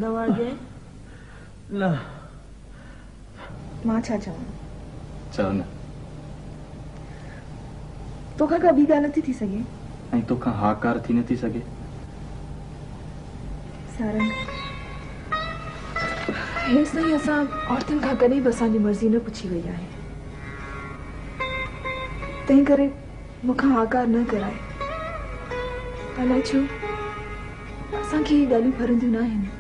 दवा ॾे न मां छा चवां चओ न तोखां का ॿी ॻाल्हि नथी थी सघे ऐं तोखां हाकार थी नथी सघे सारंग हेसि ताईं असां औरतुनि खां कॾहिं बि असांजी मर्ज़ी न पुछी वई आहे तंहिं करे मूंखां हाकार न कराए अलाए छो असांखे हीअ ॻाल्हियूं फरंदियूं न आहिनि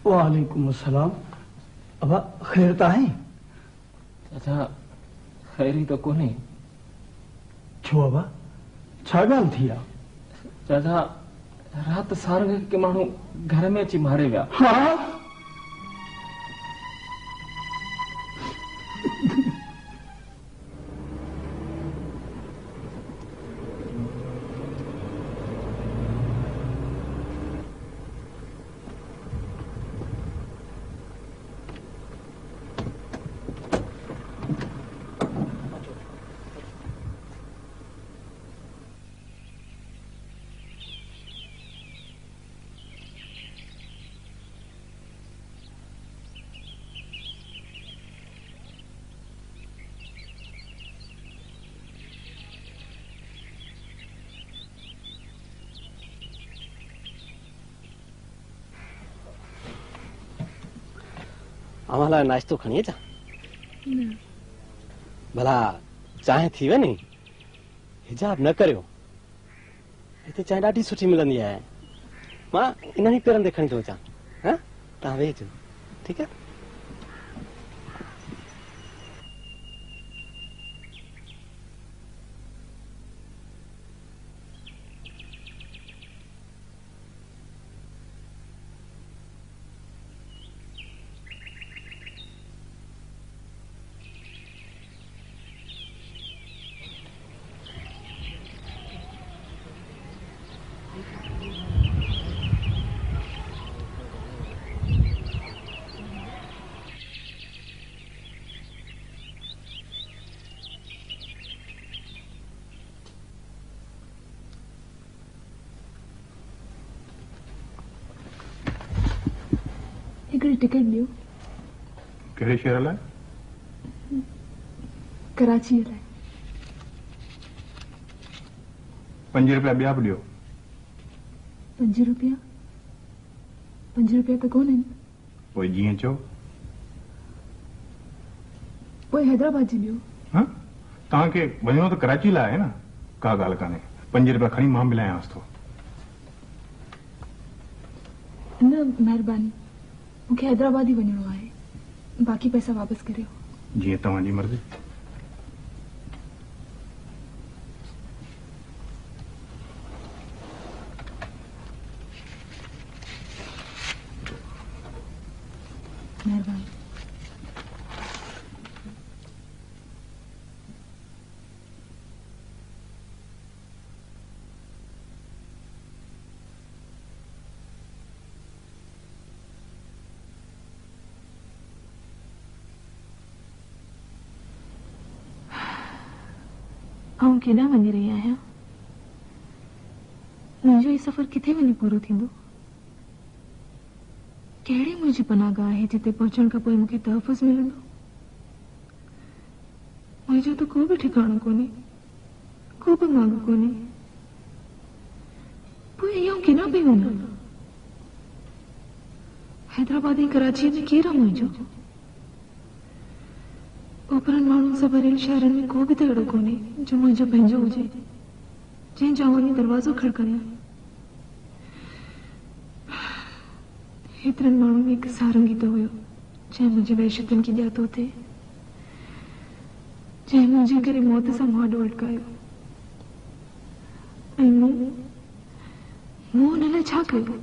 वालेकुम अस्सलाम अबा खैर त आहे चाचा खैरी तो कोन्हे छो अबा छा ॻाल्हि थी आहे चाचा राति सारंग के माण्हू घर में अची मारे विया हा अमाला नाश्तो खणी अचां भला चांहि थी वञे हिजाब न करियो हिते चांहि ॾाढी सुठी मिलंदी आहे मां इन्हनि पेरनि ते खणी थो अचां हा तव्हां वेहिजो ठीकु आहे हिकिड़ी टिकट ॾियो कहिड़े शहर लाइ कराची लाइ 5 रुपया ॿिया बि ॾियो 5 रुपया त कोन आहिनि पोइ जीअं चओ पोइ हैदराबाद जी ॾियो हाँ तव्हांखे वञिणो त कराची लाइ आहे न का ॻाल्हि कान्हे 5 रुपया खणी मां मिलायांसि थो न महिरबानी मूंखे हैदराबाद ही वञिणो आहे बाक़ी पैसा वापस करियो जीअं तव्हांजी मर्ज़ी महिरबानी आऊं केॾां वञी रही आहियां मुंहिंजो ही सफ़र किथे वञी पूरो थींदो कहिड़ी मुंहिंजी पनाहगाह आहे जिते पहुचण खां पोइ मूंखे तहफ़ुज़ मिलंदो मुंहिंजो त को बि ठिकाणो कोन्हे को बि मांग कोन्हे पोइ इहो केॾां पई वञा हैदराबाद ऐं कराची में केरु आहे मुंहिंजो ओपरनि माण्हुनि सां भरियल शहरनि में को बि त अहिड़ो कोन्हे जो मुंहिंजो पंहिंजो हुजे जंहिं जा वञी दरवाज़ो खड़कायां हेतिरनि माण्हुनि में हिकु सारंगी त हुयो जंहिं मुंहिंजे वहशतनि खे ॼातो थिए जंहिं मुंहिंजे करे मौत सां मुआॾो अटकायो ऐं मूं हुन लाइ छा कयो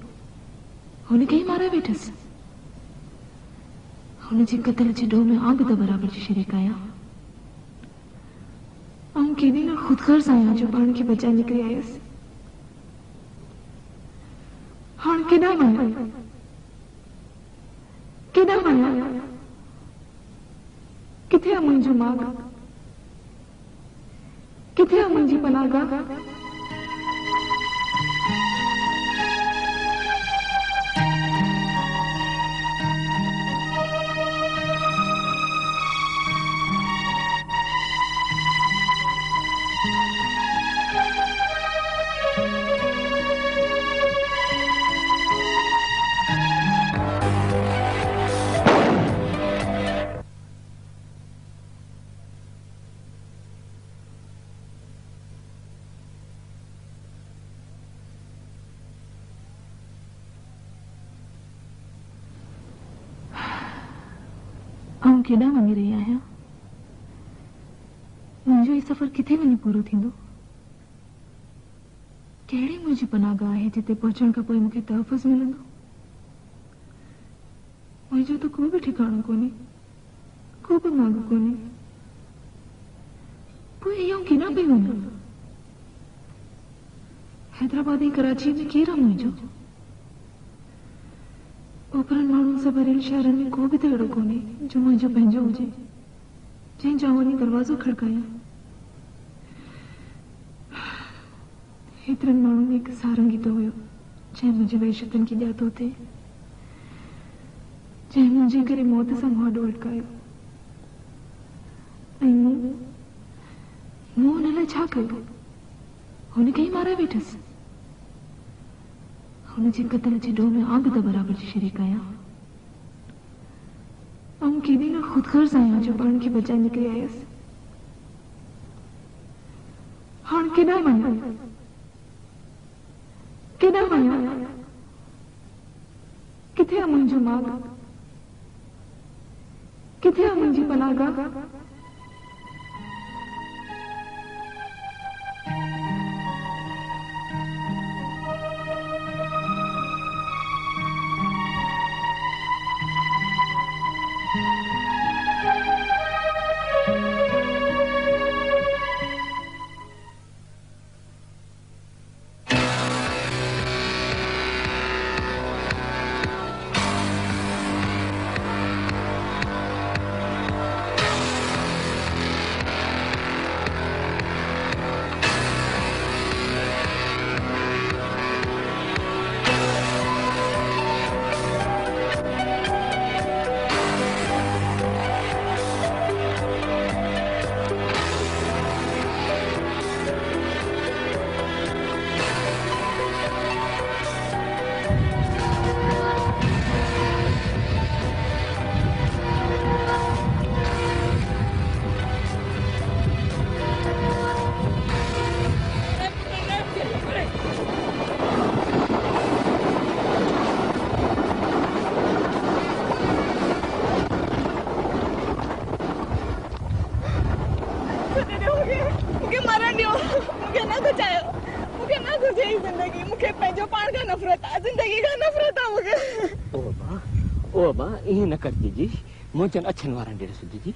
हुनखे ई मारे वेठसि हुनजी कतल जे ॾोह में आउं बि त बराबरि जी शरीक आहियां। आउं केॾी न ख़ुदगर्ज़ आहियां जो पाण खे बचाए निकिरी आयसि। हाणे केॾां वञां? केॾां वञां? किथे आहे मुंहिंजो माॻ? किथे आहे मुंहिंजी पनाहगाह? आउं केॾां वञी रही आहियां? मुंहिंजो ही सफ़र किथे वञी पूरो थींदो? कहिड़ी मुंहिंजी पनाहगाह आहे जिते पहुचण खां पोइ मूंखे तहफ़ुज़ मिलंदो? मुंहिंजो त को बि ठिकाणो कोन्हे, को बि माॻ कोन्हे। पोइ इहो केॾां पई वञां? हैदराबाद ऐं कराची में केरु आहे मुंहिंजो? ओपरनि माण्हुनि सां भरियल शहरनि में को बि त अहिड़ो कोन्हे जो मुंहिंजो पंहिंजो हुजे, जंहिंजो वञी दरवाज़ो खड़कायां। हेतिरनि माण्हुनि में हिकु सारंगी त हुयो जंहिं मुंहिंजे वहशतनि खे ॼातो थिए, जंहिं मुंहिंजे करे मौत सां मुआदो अटकायो। ऐं मूं हुन लाइ छा कयो? हुनखे ई मारे वेठसि। हुनजी कतल जे ॾोह में आउं बि त बराबरि जी शरीक आहियां। आउं केॾी न ख़ुदगर्ज़ आहियां जो पाण खे बचाए निकिरी आयसि। हाणे केॾां वञां? केॾां वञां? किथे आहे मुंहिंजो माॻ? किथे आहे मुंहिंजी पनाहगाह? ईअं न कर दीदी, मोचन अछनि वारनि ॾे ॾिस दीदी,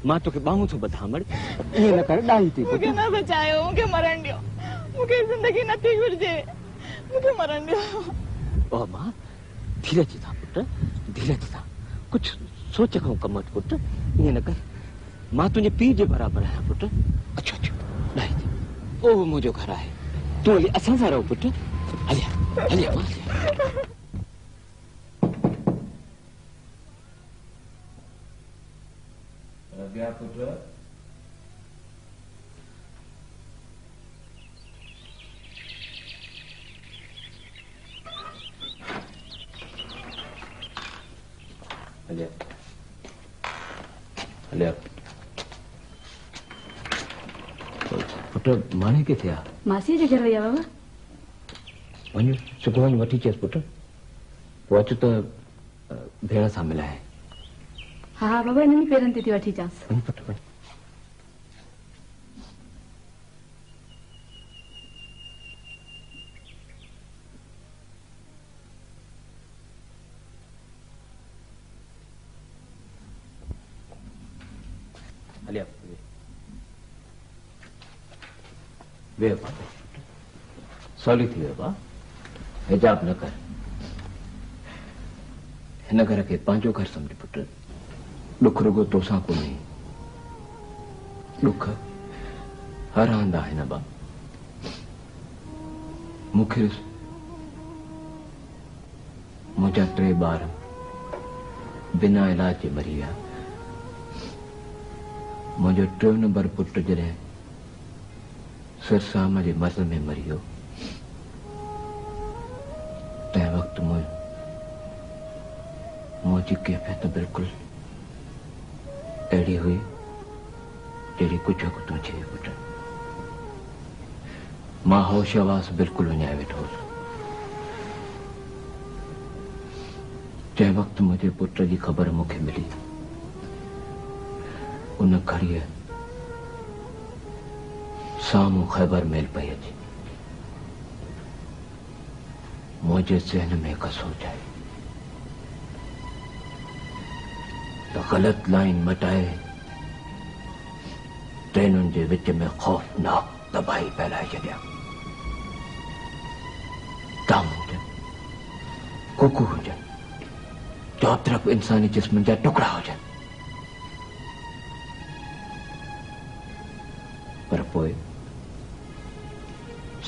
मां तोखे ॿाहूं थो ॿधामड़, ईअं न कर, ॾाही थी मूंखे न बचायो, मूंखे मरण ॾियो, मूंखे ज़िंदगी नथी घुरिजे, मूंखे मरण ॾियो। ओ मां धीरज सां पुट, धीरज सां, कुझु सोच खां कमु वठि पुट, ईअं न कर, मां तुंहिंजे पीउ जे बराबरि आहियां पुट। अछो अछो ॾाही थी, उहो मुंहिंजो घर आहे, तूं हली असां सां रहो पुट, हलिया हलिया मां हलिया। गया पुत्र हलिया हलिया पुत्र माने किथे आ? मासी जे घर विया बाबा। वञो सुठो वञी वठी अचेसि पुट, पोइ अच त भेण सां मिलाए। हाँ हाँ बाबा, इन्हनि पेरनि ते थी वठी अचांसि। वञ पुट वञ। हलिया वे सवली थी वे हिजाब न कर हिन घर के पंहिंजो घर समझ पुट दुख रुगो तोसां को नहीं दुख हर हंध आहे न बा मूंखे मुंहिंजा 3 ॿार बिना इलाज जे मरी विया मुंहिंजो 3 नंबर पुट जॾहिं सिरसाम जे मर्ज़ में मरी वियो तंहिं वक़्तु मुंहिंजी कैफ़ियत बिल्कुलु अहिड़ी हुई जहिड़ी कुझु वक़्तु तूं चई पुट मां होश आवाज़ बिल्कुलु विञाए वेठो हुउसि जंहिं वक़्तु मुंहिंजे पुट जी ख़बर मूंखे मिली उन घड़ीअ साम्हूं ख़ैबर मेल पई अचे मुंहिंजे ज़हन में हिक सोच आई त ग़लति लाइन मटाए ट्रेनुनि जे विच में ख़ौफ़नाक तबाही फैलाए छॾिया दाम हुजनि कुकू हुजनि चौ तरफ़ इंसानी जिस्मनि जा टुकड़ा हुजनि पर पोइ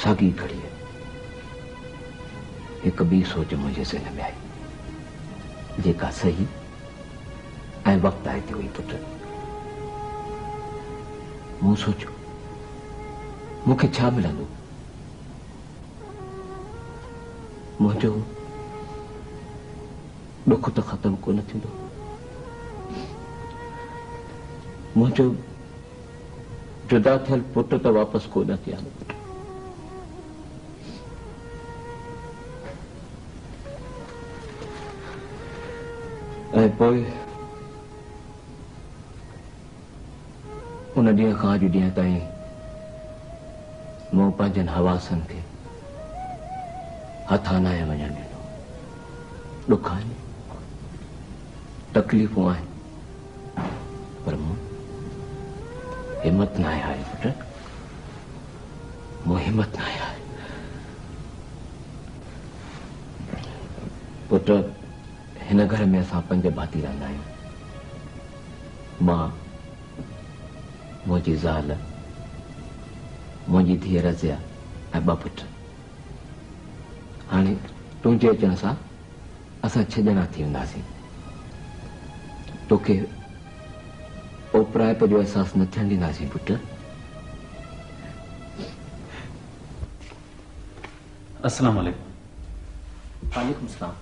साॻी घड़ीअ हिकु ॿी सोच मुंहिंजे ज़हन में आई जेका सही ऐं वक़्ताइती हुई पुट मूं सोचियो मूंखे छा मिलंदो मुंहिंजो दुख त ख़तम कोन थींदो मुंहिंजो जुदा थियल पुट त वापसि कोन थी आंदो ऐं पोइ उन ॾींहं खां अॼु ॾींहं ताईं मूं पंहिंजनि हवासनि खे हथ हणाए वञणु ॾिनो ॾुख आहिनि तकलीफ़ूं आहिनि पर मूं हिमत न आहे पुट मूं हिमत न आहे पुट हिन घर में असां 5 भाती रहंदा आहियूं मां मुंहिंजी ज़ाल मुंहिंजी धीअ रज़िया ऐं 2 पुट हाणे तुंहिंजे अचण सां असां 6 ॼणा थी वेंदासीं तोखे ओपराइप जो अहसासु न थियणु ॾींदासीं पुट अस्सलाम वालेकुम वालेकुम सलाम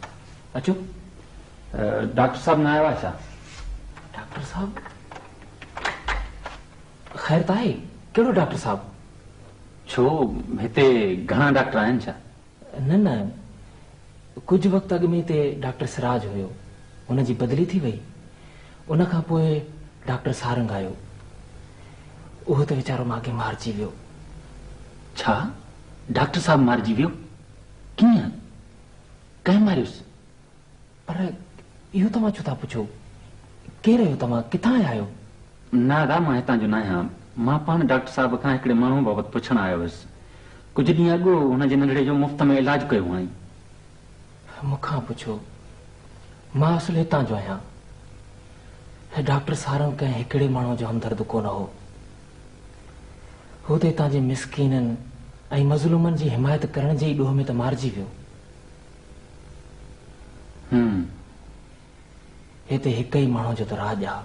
अचो डॉक्टर साहब न आया छा डॉक्टर साहब ख़ैर त आहे कहिड़ो डॉक्टर साहब छो हिते घणा डॉक्टर आहिनि छा न न कुझु वक़्तु अॻु में हिते डॉक्टर सिराज हुयो हुनजी बदिली थी वई उन खां पोइ डॉक्टर सारंग आयो उहो त वीचारो माॻे मारिजी वियो छा डॉक्टर साहब मारिजी वियो कीअं कंहिं मारियुसि पर इहो तव्हां छो था पुछो केरु आहियो तव्हां किथां आया आहियो न दादा मां हितां जो न आहियां मां पाण डॉक्टर साहब खां हिकिड़े माण्हू बाबति पुछण आयो हुयुसि कुझु ॾींहं अॻु हुनजे नंढड़े जो मुफ़्त में इलाज कयो हुअईं मूंखां पुछो मां असुल हितां जो आहियां डॉक्टर सारंग कंहिं हिकिड़े माण्हू जो हमदर्द कोन हो हू त हितां जे मिसकीननि ऐं मज़लूमनि जी हिमायत करण जे ई ॾोह में त मारिजी वियो हिते हिकु ई माण्हू जो त राज आहे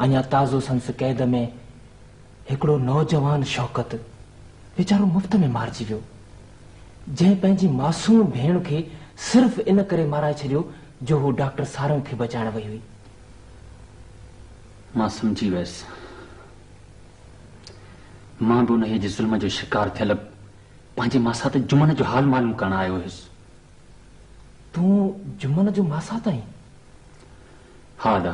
अञा ताज़ो संस कैद में हिकिड़ो नौजवान शौकत वीचारो मुफ़्त में मारिजी वियो जंहिं पंहिंजी मासूम भेण खे सिर्फ़ इन करे माराए छॾियो जो हू डॉक्टर सारंग खे बचाइण वई हुई मां सम्झी वियसि मां बि उन जे ज़ुल्म जो शिकार थियल पंहिंजे मासात जुमन जो हाल मालूम करण आयो हुयुसि तूं जुमन जो मासा ताईं हा दा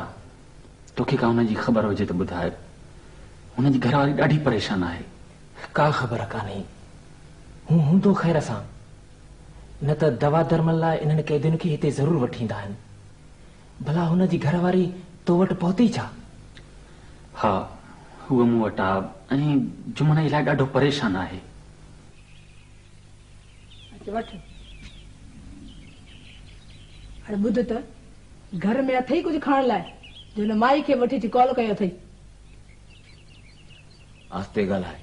तोखे का हुनजी ख़बर हुजे त ॿुधाए हुनजी घरवारी ॾाढी परेशान आहे का ख़बर कान्हे हू हूंदो ख़ैर सां न त दवा दरमल लाइ इन्हनि कैदियुनि खे हिते ज़रूरु वठी ईंदा आहिनि भला हुनजी घरवारी तो वटि पहुती छा हा उहो मूं वटि आहे ऐं जुमन इलाही ॾाढो परेशान आहे। अच वठ हाणे ॿुध त घर में अथई कुझु खाइण लाइ जो हिन माई खे वठी अची कॉल कयो अथई। आस्ते ॻाल्हाए।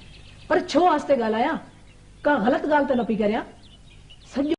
पर छो आस्ते ॻाल्हायां? का ग़लति ॻाल्हि त न पई करियां? सॼो